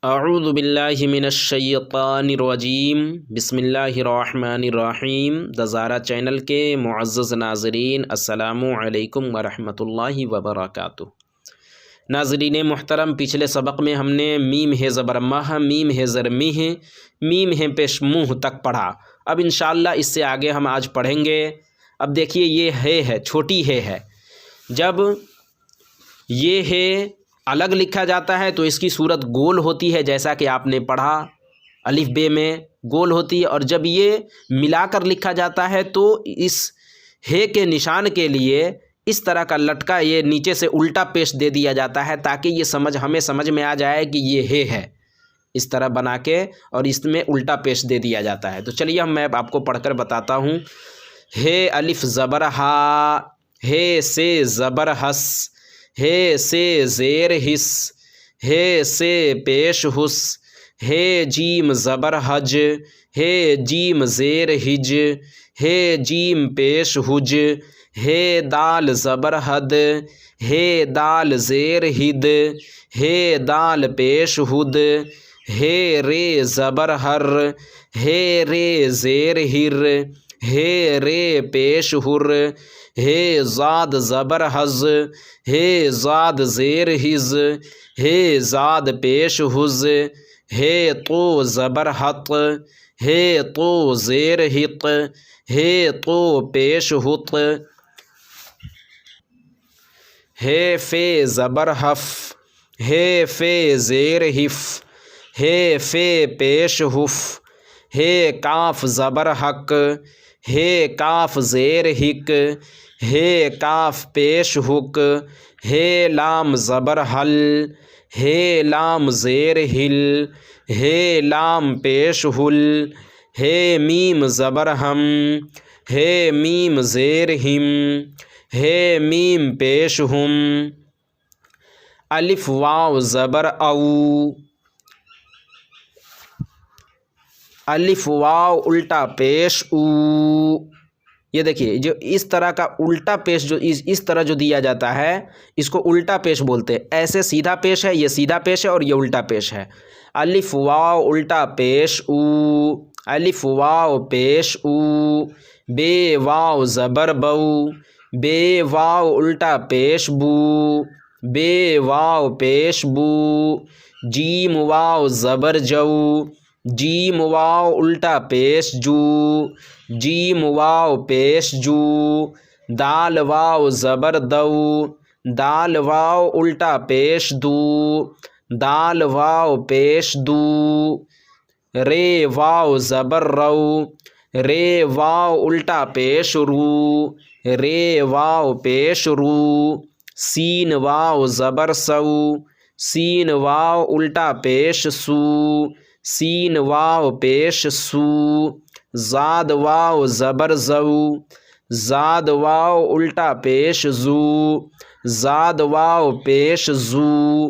اعوذ باللہ من الشیطان الرجیم بسم اللہ الرحمن الرحیم دزارہ چینل کے معزز ناظرین السلام علیکم ورحمۃ اللہ وبرکاتہ۔ ناظرین محترم، پچھلے سبق میں ہم نے میم ہے زبر مہ، میم ہے زر مہ، میم ہے پیش منہ تک پڑھا۔ اب انشاءاللہ اس سے آگے ہم آج پڑھیں گے۔ اب دیکھیے یہ ہے چھوٹی ہے، جب یہ ہے الگ لکھا جاتا ہے تو اس کی صورت گول ہوتی ہے، جیسا کہ آپ نے پڑھا الف بے میں گول ہوتی ہے، اور جب یہ ملا کر لکھا جاتا ہے تو اس ہے کے نشان کے لیے اس طرح کا لٹکا یہ نیچے سے الٹا پیش دے دیا جاتا ہے، تاکہ یہ ہمیں سمجھ میں آ جائے کہ یہ ہے اس طرح بنا کے، اور اس میں الٹا پیش دے دیا جاتا ہے۔ تو چلیے میں آپ کو پڑھ کر بتاتا ہوں۔ ہے الف زبر ہا، ہے سے زبر ہس، ہے سے زیر ہس، ہے سے پیش ہس، ہے جیم زبر حج، ہے جیم زیر ہج، ہے جیم پیش حج، ہے دال زبر حد، ہے دال زیر ہد، ہے دال پیش ہد، ہے رے زبر ہر، ہے رے زیر ہر، ہے رے پیش ہر، ہے زاد زبر حز، ہے زاد زیر ہز، ہے زاد پیش ہز، ہے تو زبر حق، ہے تو زیر حق، ہے تو پیش حق، ہے فے زبر حف، ہے فے زیر حف، ہے فے پیش حف، ہے کاف زبر حق، ہے کاف زیر حق، ہے کاف پیش حق، ہے لام زبر حل، ہے لام زیر ہل، ہے لام پیش ہل، ہے میم زبر ہم، ہے میم زیر ہم، ہے میم پیش ہم، الف واو زبر او، الف واو الٹا پیش او۔ یہ دیکھیے جو اس طرح کا الٹا پیش جو اس طرح جو دیا جاتا ہے اس کو الٹا پیش بولتے ہیں۔ ایسے سیدھا پیش ہے، یہ سیدھا پیش ہے، اور یہ الٹا پیش ہے۔ الف واو الٹا پیش او، الف واو پیش او، بے واو زبر بو، بے واو الٹا پیش بو، بے واو پیش بو، جیم واو زبر جو، جیم واو الٹا پیش جو، جیم واو پیش جو، دال واو زبر دو، دال واو الٹا پیش دو، دال واو پیش دو، رے واو زبر رو، رے واو الٹا پیش رو، رے واو پیش رو، سین واو زبر سو، سین واو الٹا پیش سو، سین واو پیش سو، زاد واو زبر زو، زاد واو الٹا پیش زو، زاد واو پیش زو،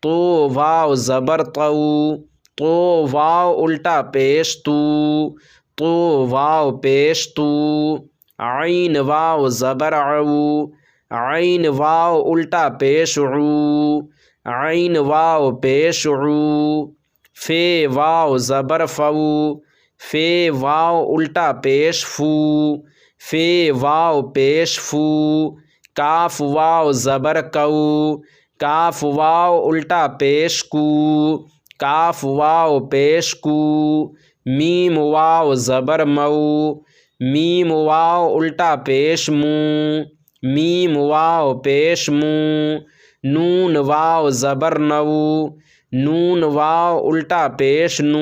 تو واو زبر تو، تو واو الٹا پیش تو، تو واو پیش تو، عین واو زبر عو، عین واو الٹا پیش عو، عین واو پیش عو، فے واو زبر فو، فے واو الٹا پیش فو، فے واو پیش فو، کاف واو زبر کو، کاف واو الٹا پیش کو، کاف واو پیش کو، میم واو زبر مو، میم واو الٹا پیش مو، میم واو پیش مو، نون واو زبر نو، نون واو الٹا پیش نو،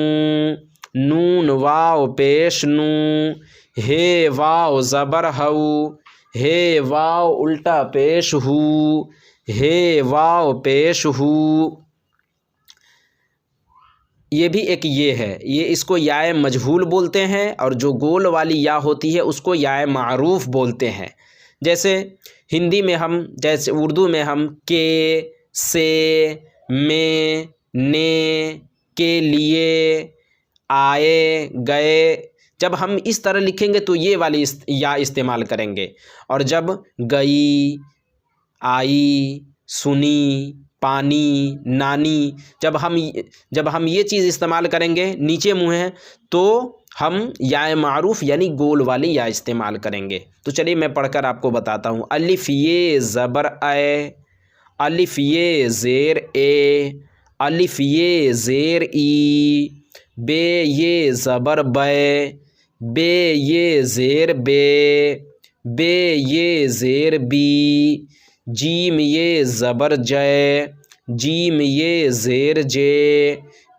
نون واو پیش نو، ہے واو زبر ہو، ہے واو الٹا پیش ہو، ہے واو پیش ہو۔ یہ بھی ایک یہ ہے، یہ اس کو یائے مجہول بولتے ہیں، اور جو گول والی یا ہوتی ہے اس کو یائے معروف بولتے ہیں۔ جیسے ہندی میں ہم، جیسے اردو میں ہم کے، سے، میں، نے، کے لیے، آئے، گئے، جب ہم اس طرح لکھیں گے تو یہ والی یا استعمال کریں گے، اور جب گئی، آئی، سنی، پانی، نانی، جب ہم یہ چیز استعمال کریں گے نیچے منہ ہے تو ہم یا معروف یعنی گول والی یا استعمال کریں گے۔ تو چلیے میں پڑھ کر آپ کو بتاتا ہوں۔ الف یہ زبر اے، الف یہ زیر اے، الف یہ زیر ای، بے یہ زبر بے، بے یہ زیر بے، بے یہ زیر بی، جیم یہ زبر جے، جیم یہ زیر جے،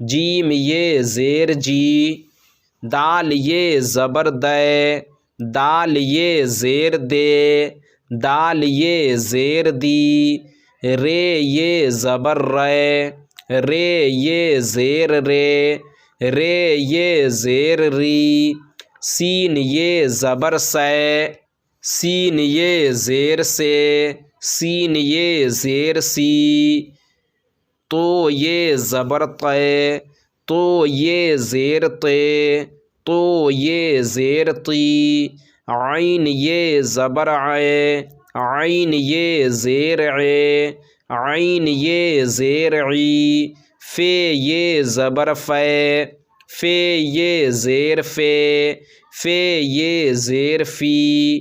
جیم یہ زیر جی، دال یہ زبر دے، دال یہ زیر دے، دال یہ زیر دی، رے یہ زبر رے، رے یہ زیر رے، رے یہ زیر ری، سین یہ زبر سے، سین یہ زیر سے، سین یہ زیر سی، تو یہ زبر تے، تو یہ زیر تے، تو یہ زیر تی، عین یہ زبر عے، عین یہ زیر عے، عین یہ زیر عی، فے یہ زبر فے، فے یہ زیر فے، فے یہ زیر فی،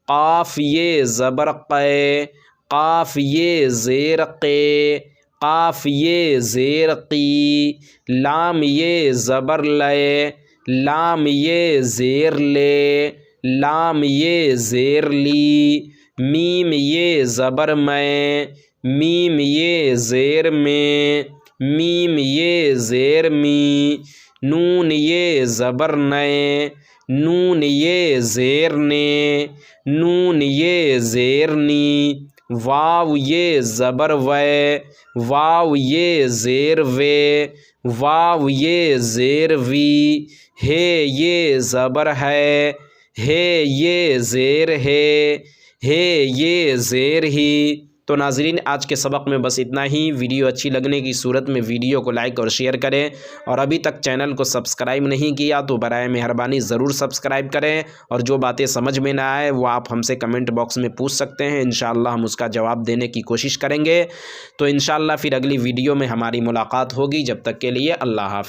قاف یہ زبر قے، قاف یہ زیر قے، قاف یہ زیر قی، لام یہ زبر لے، لام یہ زیر لے، لام یہ زیر لی، میم یہ زبر میں، میم یہ زیر میں، میم یہ زیر می، نون یہ زبر نے، نون یہ زیر نے، نون یہ زیر نی، واو یہ زبر وے، واو یہ زیر وے، واو یہ زیر وی، ہے یہ زبر ہے، ہے یہ زیر ہے، ہے یہ زیر ہی۔ تو ناظرین آج کے سبق میں بس اتنا ہی۔ ویڈیو اچھی لگنے کی صورت میں ویڈیو کو لائک اور شیئر کریں، اور ابھی تک چینل کو سبسکرائب نہیں کیا تو برائے مہربانی ضرور سبسکرائب کریں، اور جو باتیں سمجھ میں نہ آئے وہ آپ ہم سے کمنٹ باکس میں پوچھ سکتے ہیں، انشاءاللہ ہم اس کا جواب دینے کی کوشش کریں گے۔ تو انشاءاللہ پھر اگلی ویڈیو میں ہماری ملاقات ہوگی، جب تک کے لیے اللہ حافظ۔